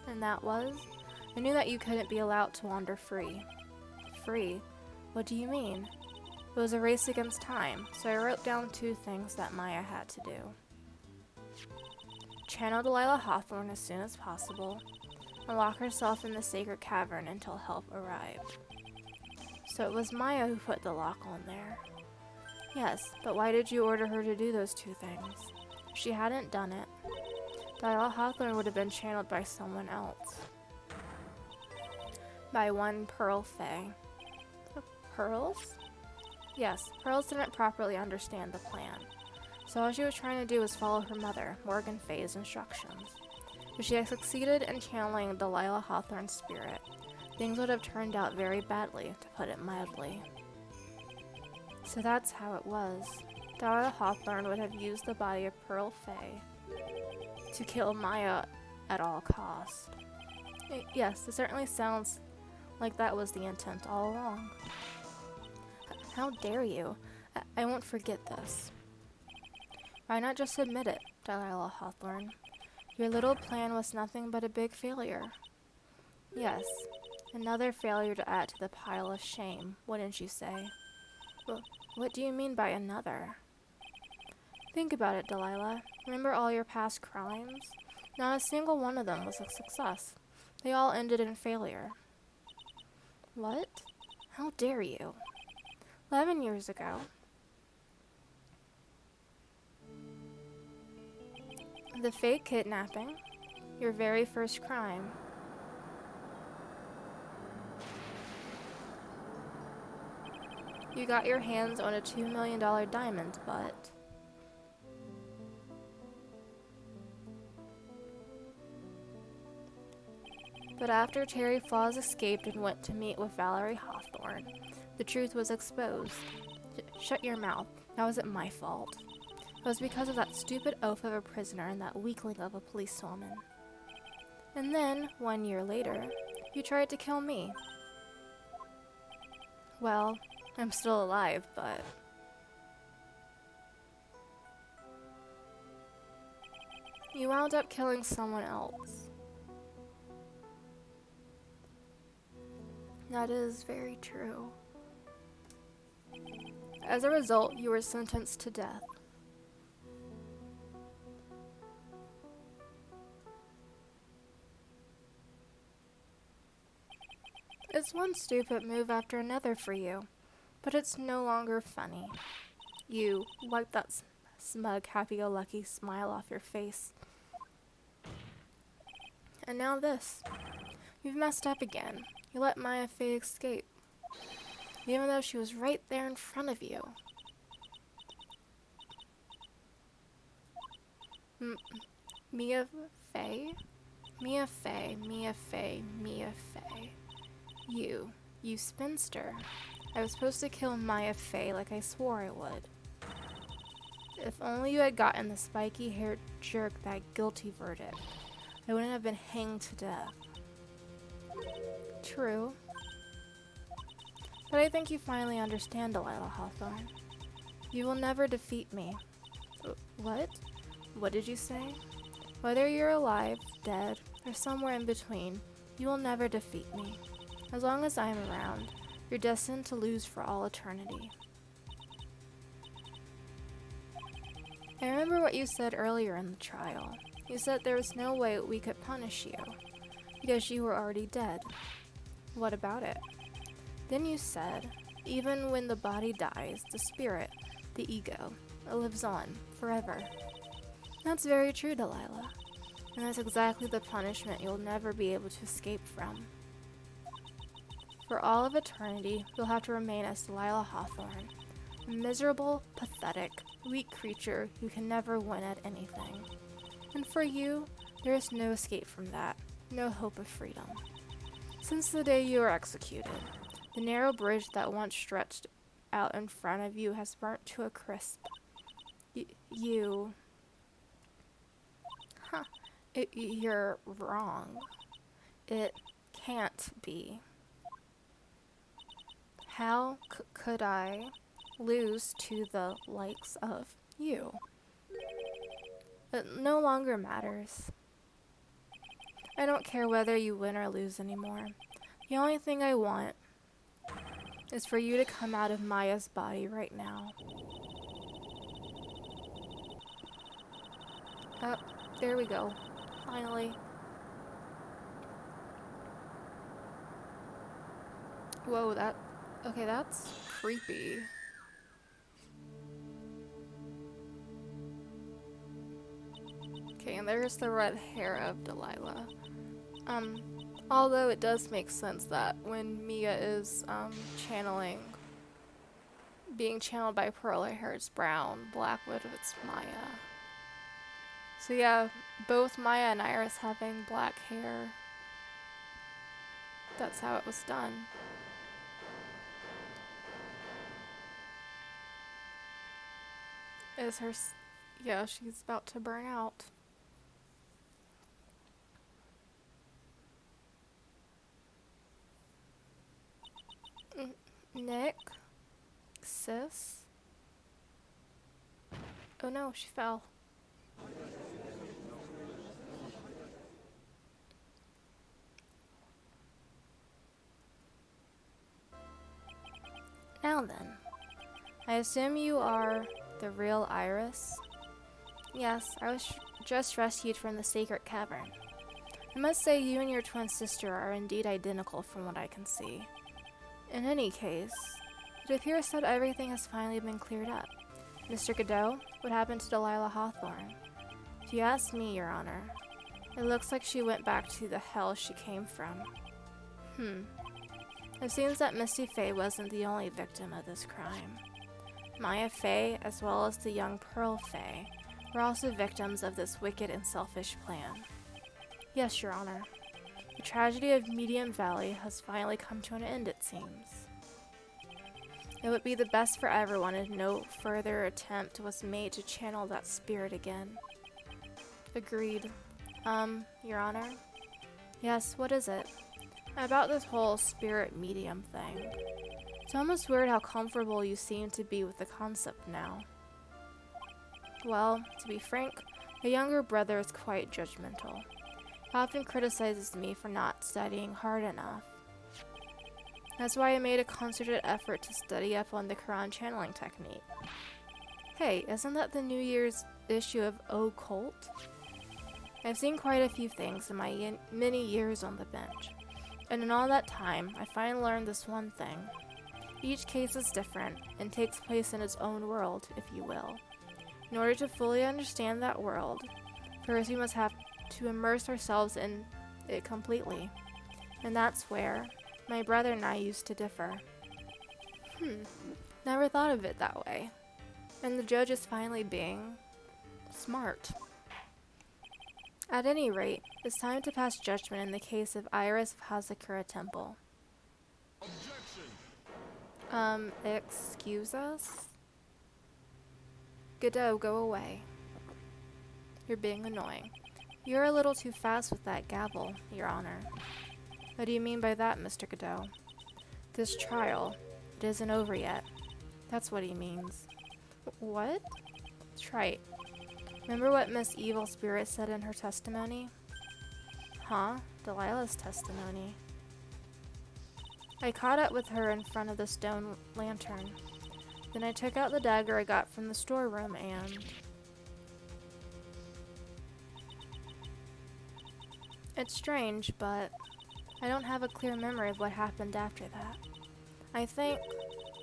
and that was, I knew that you couldn't be allowed to wander free. Free? What do you mean? It was a race against time, so I wrote down 2 things that Maya had to do. Channel Delilah Hawthorne as soon as possible, and lock herself in the sacred cavern until help arrived. So it was Maya who put the lock on there. Yes, but why did you order her to do those 2 things? If she hadn't done it, Delilah Hawthorne would have been channeled by someone else. By one Pearl Faye. Pearls? Yes, Pearls didn't properly understand the plan, so all she was trying to do was follow her mother, Morgan Faye's instructions. But she had succeeded in channeling Delilah Hawthorne's spirit. things would have turned out very badly, to put it mildly. So that's how it was. Delilah Hawthorne would have used the body of Pearl Fay to kill Maya at all cost. Yes, it certainly sounds like that was the intent all along. How dare you? I won't forget this. Why not just admit it, Delilah Hawthorne? Your little plan was nothing but a big failure. Yes, another failure to add to the pile of shame, wouldn't you say? Well, what do you mean by another? Think about it, Delilah. Remember all your past crimes? Not a single one of them was a success. They all ended in failure. What? How dare you? 11 years ago. The fake kidnapping, your very first crime. You got your hands on a $2 million diamond, but... But after Terry Flaws escaped and went to meet with Valerie Hawthorne, the truth was exposed. Shut your mouth. That wasn't my fault. It was because of that stupid oaf of a prisoner and that weakling of a policewoman. And then, 1 year later, you tried to kill me. Well, I'm still alive, but... You wound up killing someone else. That is very true. As a result, you were sentenced to death. It's one stupid move after another for you, but it's no longer funny. You wipe that smug, happy-go-lucky smile off your face. And now this. You've messed up again. You let Maya Fey escape, even though she was right there in front of you. Mia Fey? Mia Fey, Mia Fey, Mia Fey. You spinster. I was supposed to kill Maya Fey like I swore I would. If only you had gotten the spiky-haired jerk that guilty verdict, I wouldn't have been hanged to death. True. But I think you finally understand, Delilah Hawthorne. You will never defeat me. What? What did you say? Whether you're alive, dead, or somewhere in between, you will never defeat me. As long as I am around, you're destined to lose for all eternity. I remember what you said earlier in the trial. You said there was no way we could punish you, because you were already dead. What about it? Then you said, even when the body dies, the spirit, the ego, it lives on, forever. That's very true, Delilah. And that's exactly the punishment you'll never be able to escape from. For all of eternity, you'll have to remain as Delilah Hawthorne, a miserable, pathetic, weak creature who can never win at anything. And for you, there is no escape from that, no hope of freedom. Since the day you were executed, the narrow bridge that once stretched out in front of you has burnt to a crisp. You're wrong. It can't be. How could I lose to the likes of you? It no longer matters. I don't care whether you win or lose anymore. The only thing I want is for you to come out of Maya's body right now. There we go. Finally. Whoa, that's creepy. Okay, and there's the red hair of Delilah. Although it does make sense that when Mia is, being channeled by Pearl, her hair is brown, Blackwood, it's Maya. So yeah, both Maya and Iris having black hair. that's how it was done. Is her... Yeah, she's about to burn out. Nick? Sis? Oh no, she fell. Now then, I assume you are the real Iris? Yes, I was just rescued from the sacred cavern. I must say you and your twin sister are indeed identical from what I can see. In any case, it appears that everything has finally been cleared up. Mr. Godot, what happened to Delilah Hawthorne? If you ask me, Your Honor, it looks like she went back to the hell she came from. It seems that Misty Fey wasn't the only victim of this crime. Maya Fey, as well as the young Pearl Fey, were also victims of this wicked and selfish plan. Yes, Your Honor. The tragedy of Medium Valley has finally come to an end, it seems. It would be the best for everyone if no further attempt was made to channel that spirit again. Agreed. Your Honor? Yes, what is it? About this whole spirit medium thing. It's almost weird how comfortable you seem to be with the concept now. Well, to be frank, my younger brother is quite judgmental. He often criticizes me for not studying hard enough. That's why I made a concerted effort to study up on the Quran channeling technique. Hey, isn't that the New Year's issue of Occult? I've seen quite a few things in my many years on the bench, and in all that time, I finally learned this one thing. Each case is different and takes place in its own world, if you will. In order to fully understand that world, first we must have to immerse ourselves in it completely. And that's where my brother and I used to differ. Never thought of it that way. And the judge is finally being smart. At any rate, it's time to pass judgment in the case of Iris of Hazakura Temple. Excuse us? Godot, go away. You're being annoying. You're a little too fast with that gavel, Your Honor. What do you mean by that, Mr. Godot? This trial, it isn't over yet. That's what he means. What? That's right. Remember what Miss Evil Spirit said in her testimony? Huh? Delilah's testimony. I caught up with her in front of the stone lantern. Then I took out the dagger I got from the storeroom and... It's strange, but I don't have a clear memory of what happened after that. I think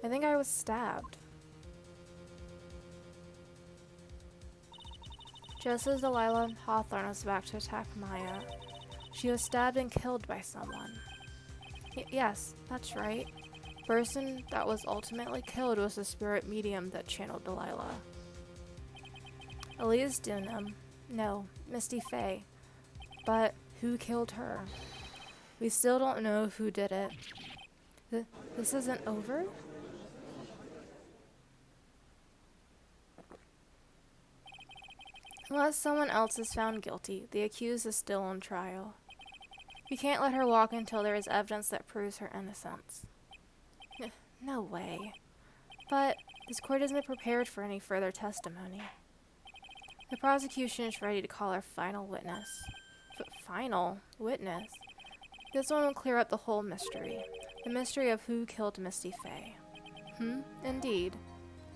I was stabbed. Just as Delilah Hawthorne was about to attack Maya, she was stabbed and killed by someone. Yes, that's right. The person that was ultimately killed was the spirit medium that channeled Delilah. Elise Dunham. No, Misty Fey. But who killed her? We still don't know who did it. This isn't over? Unless someone else is found guilty, the accused is still on trial. We can't let her walk until there is evidence that proves her innocence. No way. But this court isn't prepared for any further testimony. The prosecution is ready to call our final witness. Final witness? This one will clear up the whole mystery. The mystery of who killed Misty Fey. Indeed.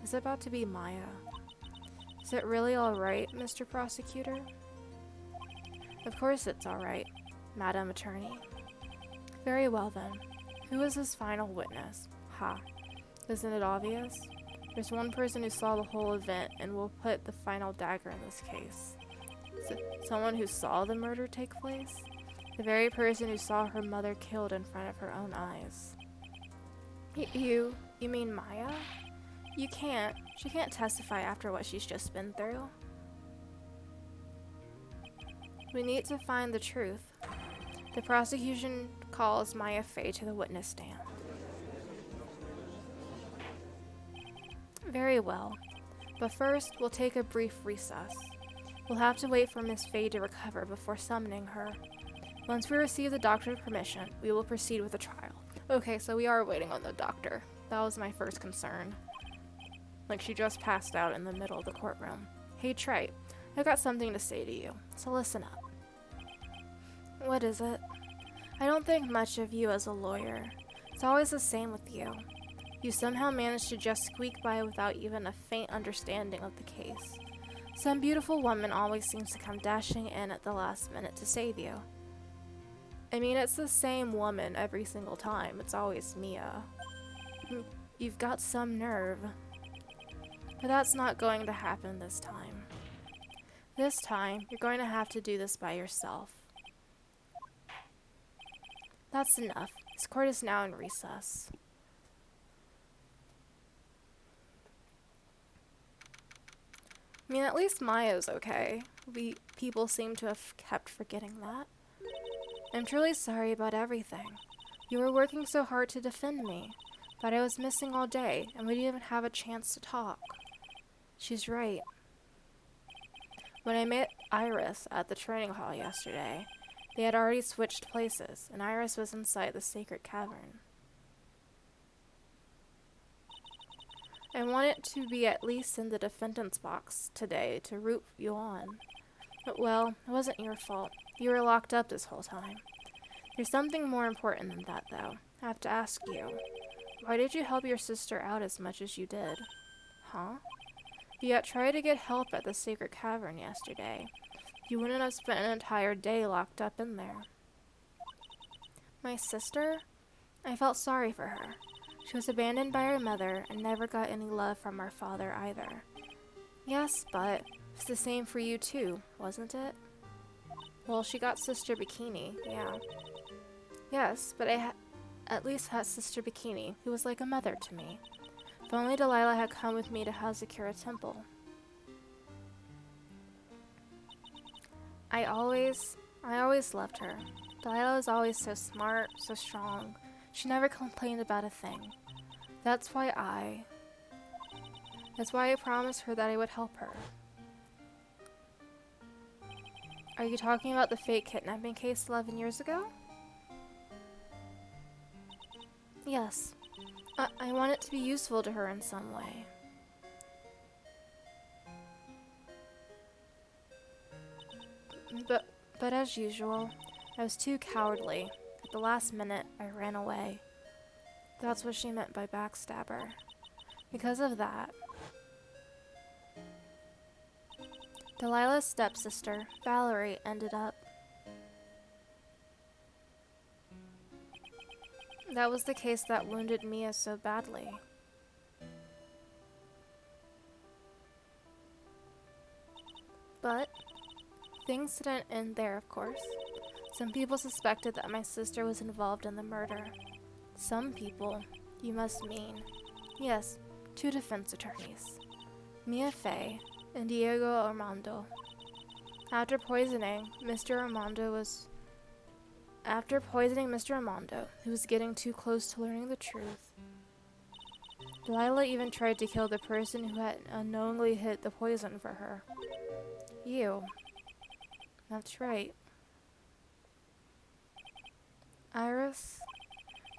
Is it about to be Maya? Is it really alright, Mr. Prosecutor? Of course it's alright, Madam Attorney. Very well then. Who is this final witness? Ha. Isn't it obvious? There's one person who saw the whole event and will put the final dagger in this case. Someone who saw the murder take place? The very person who saw her mother killed in front of her own eyes. You mean Maya? She can't testify after what she's just been through. We need to find the truth. The prosecution calls Maya Fey to the witness stand. Very well. But first, we'll take a brief recess. We'll have to wait for Miss Fey to recover before summoning her. Once we receive the doctor's permission, we will proceed with the trial. Okay, so we are waiting on the doctor. That was my first concern. Like, she just passed out in the middle of the courtroom. Hey, Trey, I've got something to say to you, so listen up. What is it? I don't think much of you as a lawyer. It's always the same with you. You somehow manage to just squeak by without even a faint understanding of the case. Some beautiful woman always seems to come dashing in at the last minute to save you. I mean, it's the same woman every single time. It's always Mia. You've got some nerve. But that's not going to happen this time. This time, you're going to have to do this by yourself. That's enough. This court is now in recess. I mean, at least Maya's okay. People seem to have kept forgetting that. I'm truly sorry about everything. You were working so hard to defend me, but I was missing all day, and we didn't even have a chance to talk. She's right. When I met Iris at the training hall yesterday, they had already switched places, and Iris was inside the sacred cavern. I wanted to be at least in the defendant's box today to root you on. But well, it wasn't your fault. You were locked up this whole time. There's something more important than that, though. I have to ask you. Why did you help your sister out as much as you did? Huh? You had tried to get help at the sacred cavern yesterday. You wouldn't have spent an entire day locked up in there. My sister? I felt sorry for her. She was abandoned by her mother and never got any love from her father either. Yes, but it's the same for you too, wasn't it? Well, she got Sister Bikini, yeah. Yes, but I at least had Sister Bikini, who was like a mother to me. If only Delilah had come with me to Hazakura Temple. I always loved her. Delilah was always so smart, so strong. She never complained about a thing. That's why I promised her that I would help her. Are you talking about the fake kidnapping case 11 years ago? Yes. I want it to be useful to her in some way. But as usual, I was too cowardly. At the last minute, I ran away. That's what she meant by backstabber. Because of that, Delilah's stepsister, Valerie, ended up. That was the case that wounded Mia so badly. But things didn't end there, of course. Some people suspected that my sister was involved in the murder. Some people, you must mean. Yes, 2 defense attorneys. Mia Fey and Diego Armando. After poisoning Mr. Armando, who was getting too close to learning the truth, Delilah even tried to kill the person who had unknowingly hid the poison for her. You. That's right. Iris,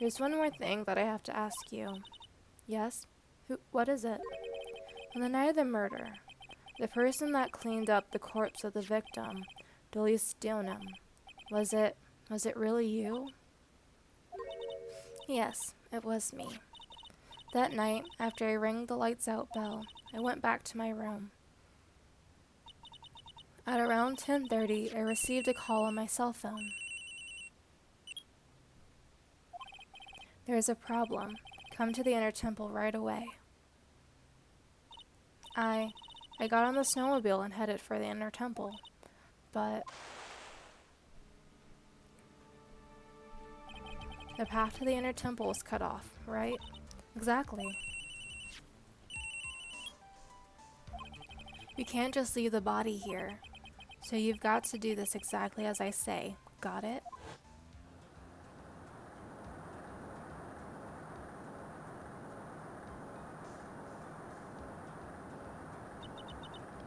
there's one more thing that I have to ask you. Yes? What is it? On the night of the murder, the person that cleaned up the corpse of the victim, Dolis Dionum, was it really you? Yes, it was me. That night, after I rang the lights out bell, I went back to my room. At around 10:30, I received a call on my cell phone. There is a problem. Come to the inner temple right away. I got on the snowmobile and headed for the inner temple, but the path to the inner temple was cut off, right? Exactly. You can't just leave the body here, so you've got to do this exactly as I say. Got it?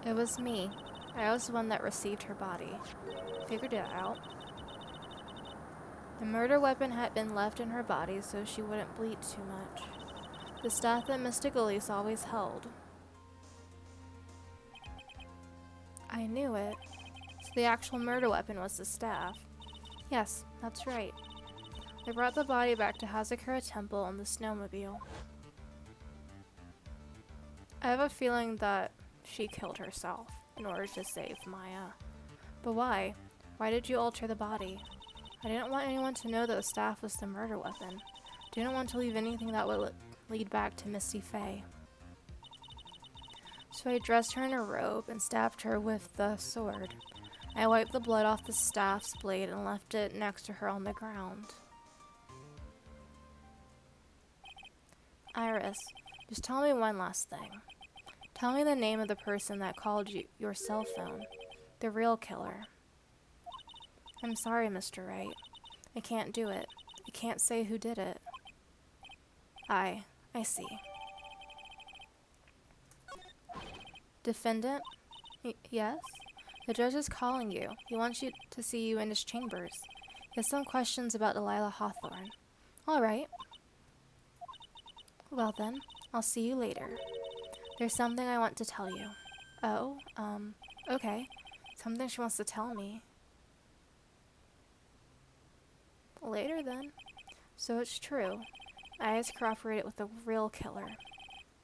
It was me. I was the one that received her body. Figured it out. The murder weapon had been left in her body so she wouldn't bleed too much. The staff that Mystic Elise always held. I knew it. So the actual murder weapon was the staff. Yes, that's right. They brought the body back to Hazakura Temple on the snowmobile. I have a feeling that she killed herself in order to save Maya. But why? Why did you alter the body? I didn't want anyone to know that the staff was the murder weapon. Didn't want to leave anything that would lead back to Misty Faye. So I dressed her in a robe and stabbed her with the sword. I wiped the blood off the staff's blade and left it next to her on the ground. Iris, just tell me one last thing. Tell me the name of the person that called you your cell phone. The real killer. I'm sorry, Mr. Wright. I can't do it. I can't say who did it. I see. Defendant? Yes? The judge is calling you. He wants you to see you in his chambers. He has some questions about Delilah Hawthorne. All right. Well then, I'll see you later. There's something I want to tell you. Oh, okay. Something she wants to tell me. Later then. So it's true. I has cooperated with the real killer.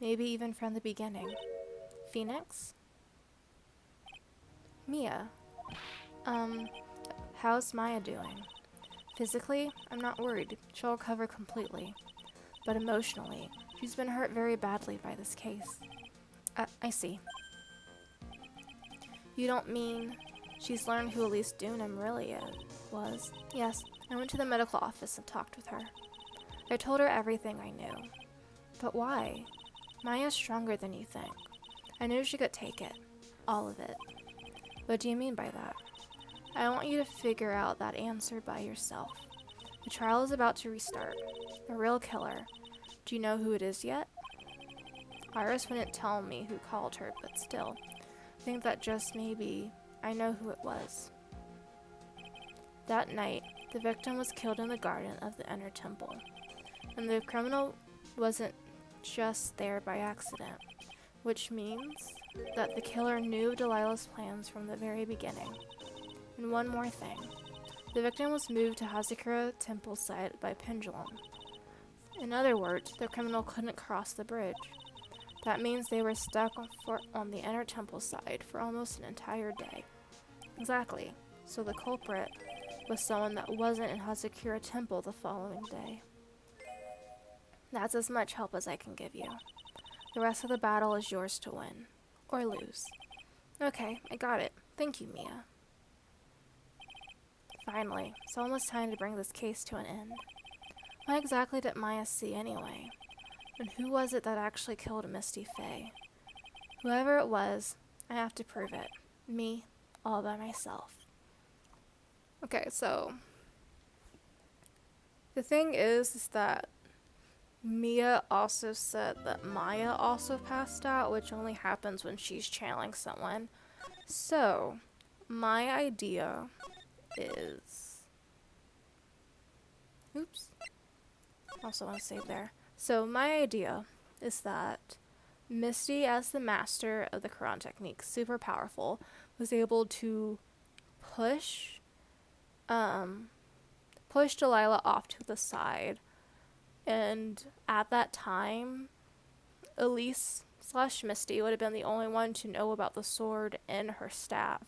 Maybe even from the beginning. Phoenix? Mia. How's Maya doing? Physically, I'm not worried. She'll recover completely. But emotionally, she's been hurt very badly by this case. I see. You don't mean she's learned who Elise Dunham really was? Yes, I went to the medical office and talked with her. I told her everything I knew. But why? Maya's stronger than you think. I knew she could take it. All of it. What do you mean by that? I want you to figure out that answer by yourself. The trial is about to restart. The real killer. Do you know who it is yet? Iris wouldn't tell me who called her, but still, I think that just maybe I know who it was. That night, the victim was killed in the garden of the inner temple, and the criminal wasn't just there by accident, which means that the killer knew Delilah's plans from the very beginning. And one more thing. The victim was moved to Hazakura Temple site by pendulum. In other words, the criminal couldn't cross the bridge. That means they were stuck on the inner temple side for almost an entire day. Exactly. So the culprit was someone that wasn't in Hazakura Temple the following day. That's as much help as I can give you. The rest of the battle is yours to win. Or lose. Okay, I got it. Thank you, Mia. Finally, it's almost time to bring this case to an end. What exactly did Maya see anyway? And who was it that actually killed Misty Faye? Whoever it was, I have to prove it. Me, all by myself. Okay, so the thing is that Mia also said that Maya also passed out, which only happens when she's channeling someone. So, my idea is... Oops. Also want to save there. So, my idea is that Misty, as the master of the Quran technique, super powerful, was able to push Delilah off to the side. And at that time, Elise / Misty would have been the only one to know about the sword and her staff.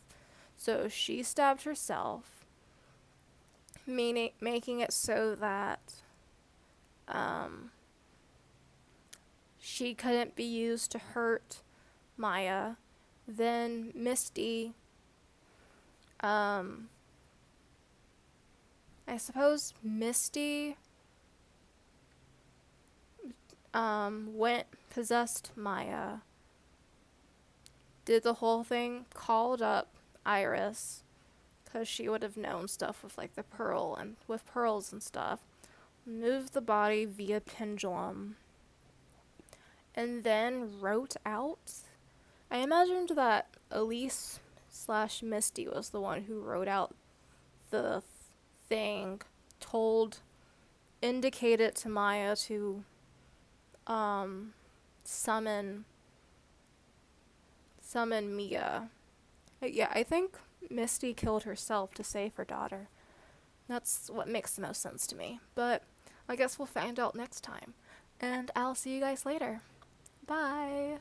So she stabbed herself, making it so that she couldn't be used to hurt Maya. Then Misty, I suppose Misty possessed Maya, did the whole thing, called up Iris, because she would have known stuff with like the pearl and with pearls and stuff, moved the body via pendulum, and then wrote out I imagined that Elise slash Misty was the one who wrote out the thing, indicated to Maya to summon Mia. Yeah, I think Misty killed herself to save her daughter. That's what makes the most sense to me. But I guess we'll find out next time. And I'll see you guys later. Bye!